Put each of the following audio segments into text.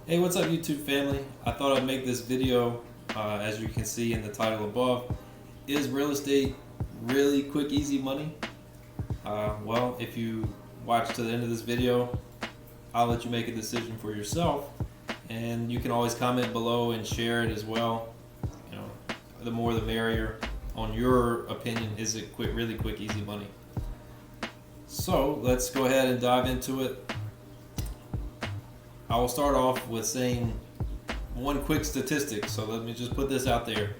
Hey, what's up YouTube family? I thought I'd make this video, as you can see in the title above. Is real estate really quick, easy money? Well, if you watch to the end of this video, I'll let you make a decision for yourself. And you can always comment below and share it as well. You know, the more the merrier on your opinion. Is it really quick, easy money? So let's go ahead and dive into it. I will start off with saying one quick statistic. So let me just put this out there.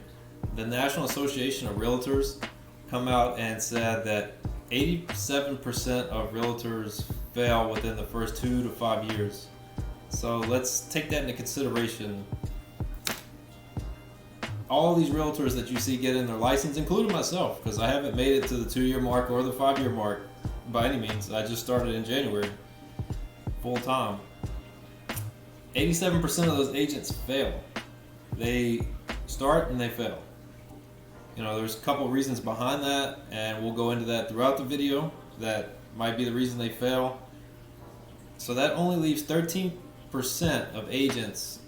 The National Association of Realtors come out and said that 87% of realtors fail within the first 2 to 5 years. So let's take that into consideration. All of these realtors that you see getting their license, including myself, because I haven't made it to the 2-year mark or the 5-year mark by any means. I just started in January, full time. 87% of those agents fail. They start and they fail. You know, there's a couple reasons behind that, and we'll go into that throughout the video. That might be the reason they fail. So that only leaves 13% of agents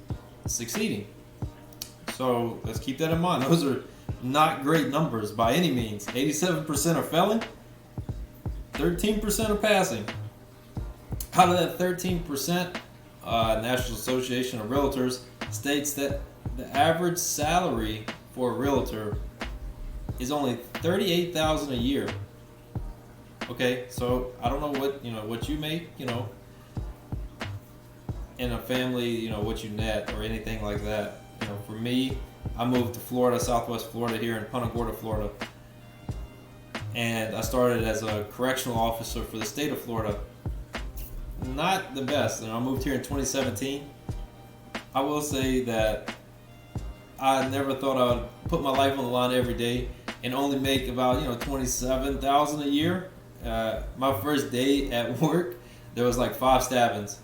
succeeding. So let's keep that in mind. Those are not great numbers by any means. 87% are failing, 13% are passing. Out of that 13%, National Association of Realtors states that the average salary for a realtor is only $38,000 a year. Okay, so I don't know what you make, in a family, what you net or anything like that. For me, I moved to Florida, Southwest Florida, here in Punta Gorda, Florida, and I started as a correctional officer for the state of Florida. Not the best. I moved here in 2017. I will say that I never thought I would put my life on the line every day and only make about $27,000 a year. My first day at work, there was like 5 stabbings.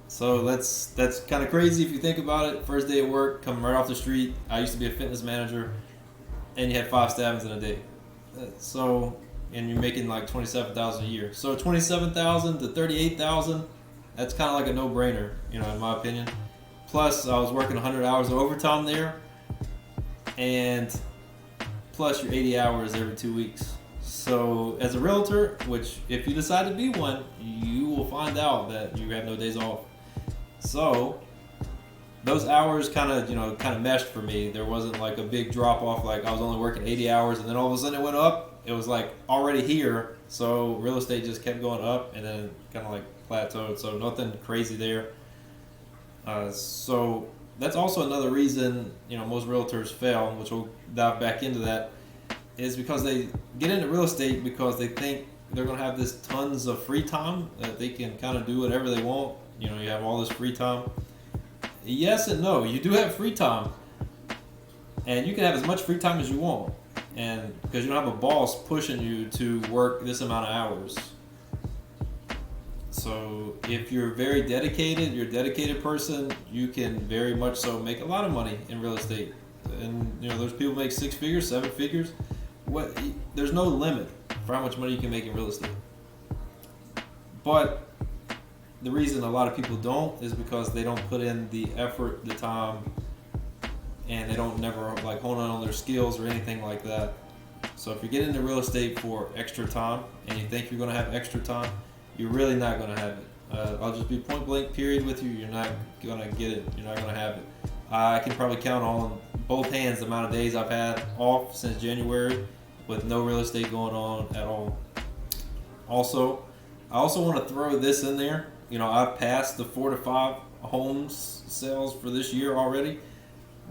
So that's kind of crazy if you think about it. First day at work, coming right off the street. I used to be a fitness manager, and you had 5 stabbings in a day. And you're making like $27,000 a year. So $27,000 to $38,000, that's kind of like a no-brainer, in my opinion. Plus, I was working 100 hours of overtime there, and plus your 80 hours every 2 weeks. So as a realtor, which if you decide to be one, you will find out that you have no days off. So those hours kind of meshed for me. There wasn't like a big drop off, like I was only working 80 hours and then all of a sudden it went up. It was like already here, so real estate just kept going up and then kind of like plateaued. So nothing crazy there. So that's also another reason most realtors fail, which we'll dive back into that, is because they get into real estate because they think they're going to have this tons of free time that they can kind of do whatever they want. You have all this free time. Yes and no. You do have free time, and you can have as much free time as you want, and because you don't have a boss pushing you to work this amount of hours. So if you're very dedicated, you're a dedicated person, you can very much so make a lot of money in real estate. And there's people who make 6 figures, 7 figures. There's no limit for how much money you can make in real estate. But the reason a lot of people don't is because they don't put in the effort, the time, and they don't never hone on their skills or anything like that. So if you get into real estate for extra time and you think you're going to have extra time, you're really not going to have it. I'll just be point blank period with you. You're not going to get it. You're not going to have it. I can probably count on both hands the amount of days I've had off since January with no real estate going on at all. I also want to throw this in there. I've passed the 4 to 5 homes sales for this year already,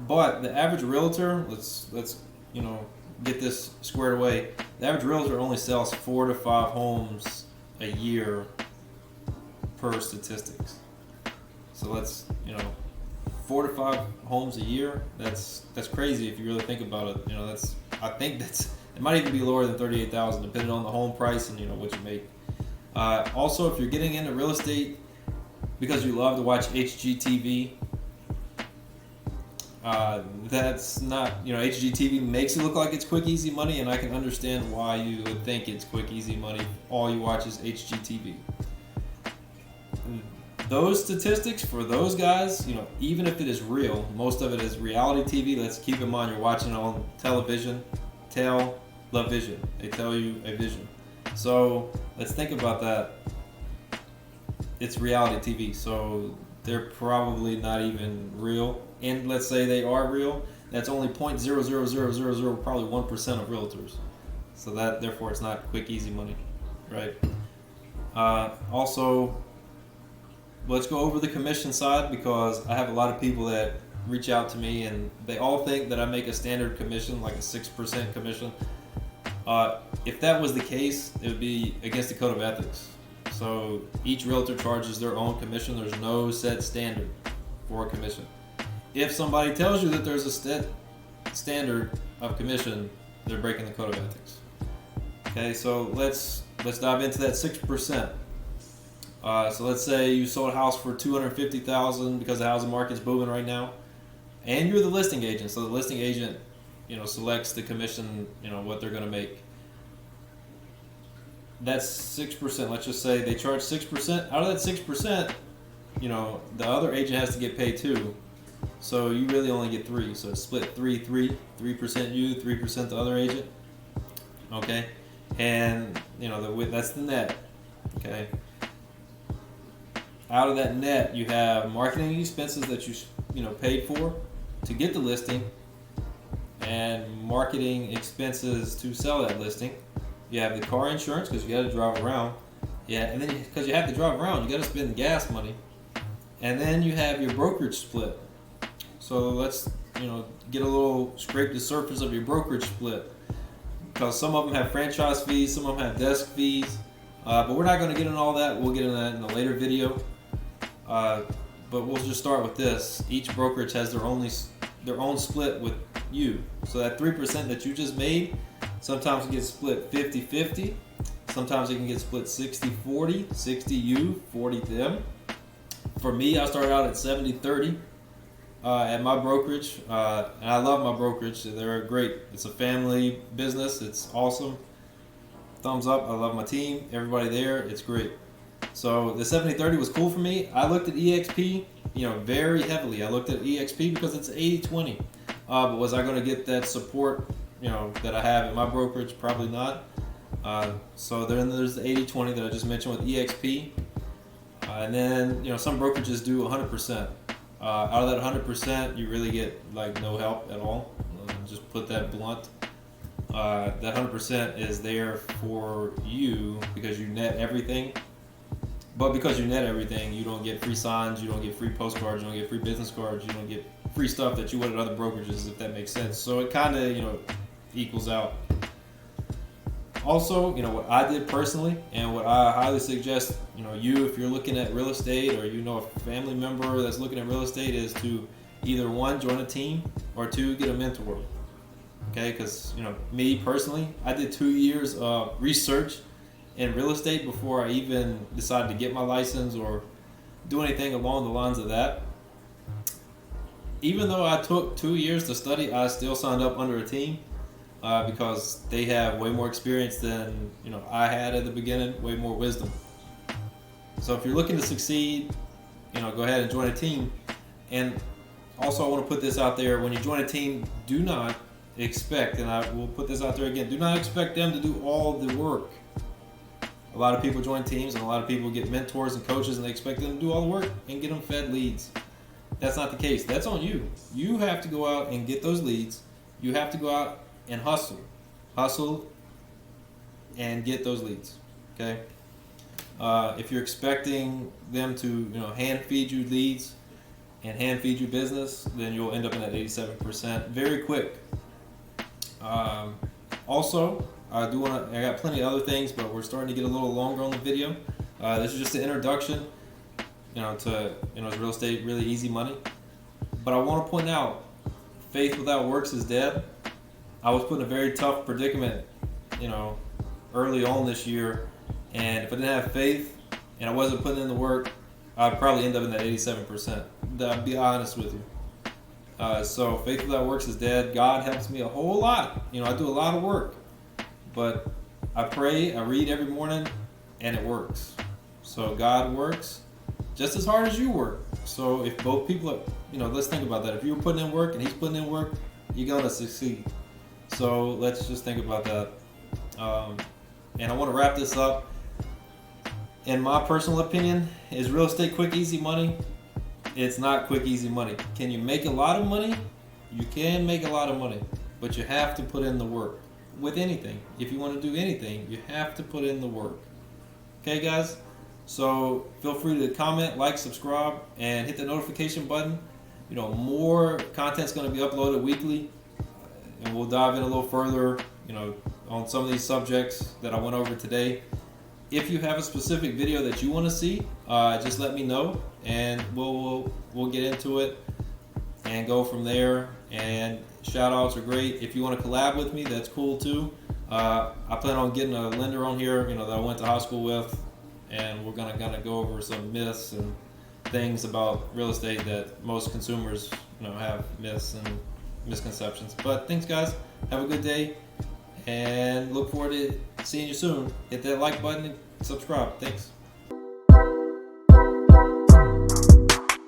but the average realtor, let's get this squared away. The average realtor only sells 4 to 5 homes a year per statistics. So let's 4 to 5 homes a year. That's crazy if you really think about it. I think it might even be lower than 38,000 depending on the home price and what you make. Also, if you're getting into real estate because you love to watch HGTV, that's not, HGTV makes it look like it's quick, easy money, and I can understand why you would think it's quick, easy money. All you watch is HGTV. those statistics for those guys, even if it is real, most of it is reality TV. Let's keep in mind you're watching it on television, television. They tell you a vision. So let's think about that. It's reality TV, so they're probably not even real. And let's say they are real, that's only 0.00000, probably 1% of realtors. So that, therefore, it's not quick, easy money, right? Also, let's go over the commission side, because I have a lot of people that reach out to me and they all think that I make a standard commission, like a 6% commission. If that was the case, it would be against the code of ethics. So each realtor charges their own commission. There's no set standard for a commission. If somebody tells you that there's a set standard of commission, they're breaking the code of ethics. Okay, so let's dive into that 6%. So let's say you sold a house for $250,000 because the housing market's booming right now, and you're the listing agent. So the listing agent, selects the commission, what they're going to make. That's 6%. Let's just say they charge 6%. Out of that 6%, the other agent has to get paid too. So you really only get 3. So it's split 3% you, 3% the other agent. Okay, and that's the net. Okay. Out of that net, you have marketing expenses that you paid for to get the listing, and marketing expenses to sell that listing. You have the car insurance because you got to drive around. Yeah, and then because you have to drive around, you got to spend gas money. And then you have your brokerage split. So let's get a little scrape the surface of your brokerage split, because some of them have franchise fees, some of them have desk fees. But we're not going to get into all that. We'll get into that in a later video. But we'll just start with this. Each brokerage has their own split with you. So that 3% that you just made, sometimes it gets split 50-50. Sometimes it can get split 60-40, 60 you, 40 them. For me, I started out at 70-30 at my brokerage. And I love my brokerage. They're great. It's a family business. It's awesome. Thumbs up. I love my team. Everybody there. It's great. So the 70-30 was cool for me. I looked at EXP, very heavily. I looked at EXP because it's 80-20. But was I going to get that support, that I have in my brokerage? Probably not. So then there's the 80-20 that I just mentioned with EXP. And then, some brokerages do 100%. Out of that 100%, you really get no help at all. Just put that blunt. That 100% is there for you because you net everything. But because you net everything, you don't get free signs, you don't get free postcards, you don't get free business cards, you don't get free stuff that you would at other brokerages, if that makes sense. So it kind of, equals out. Also, what I did personally, and what I highly suggest, if you're looking at real estate, or a family member that's looking at real estate, is to either 1, join a team, or 2, get a mentor. Okay, because me personally, I did 2 years of research in real estate before I even decided to get my license or do anything along the lines of that. Even though I took 2 years to study, I still signed up under a team because they have way more experience than I had at the beginning, way more wisdom. So if you're looking to succeed, go ahead and join a team. And also, I want to put this out there: when you join a team, do not expect, and I will put this out there again, do not expect them to do all the work. A lot of people join teams, and a lot of people get mentors and coaches, and they expect them to do all the work and get them fed leads. That's not the case. That's on you. You have to go out and get those leads. You have to go out and hustle and get those leads. Okay. If you're expecting them to, hand feed you leads and hand feed you business, then you'll end up in that 87% very quick. Also, I got plenty of other things, but we're starting to get a little longer on the video. This is just an introduction, to real estate, really easy money. But I want to point out, faith without works is dead. I was put in a very tough predicament, early on this year, and if I didn't have faith and I wasn't putting in the work, I'd probably end up in that 87%. I'll be honest with you. So faith without works is dead. God helps me a whole lot. I do a lot of work, but I pray, I read every morning, and it works. So God works, just as hard as you work. So if both people are, let's think about that. If you're putting in work and he's putting in work, you're gonna succeed. So let's just think about that. And I want to wrap this up. In my personal opinion, is real estate quick, easy money? It's not quick, easy money. Can you make a lot of money? You can make a lot of money, but you have to put in the work. With anything, if you want to do anything, you have to put in the work. Okay, guys? So feel free to comment, like, subscribe, and hit the notification button. More content's going to be uploaded weekly, and we'll dive in a little further, on some of these subjects that I went over today. If you have a specific video that you want to see, just let me know, and we'll get into it and go from there. And shout outs are great. If you want to collab with me, that's cool too. I plan on getting a lender on here, that I went to high school with, and we're gonna go over some myths and things about real estate that most consumers, have myths and misconceptions. But thanks, guys. Have a good day, and look forward to seeing you soon. Hit that like button and subscribe. Thanks.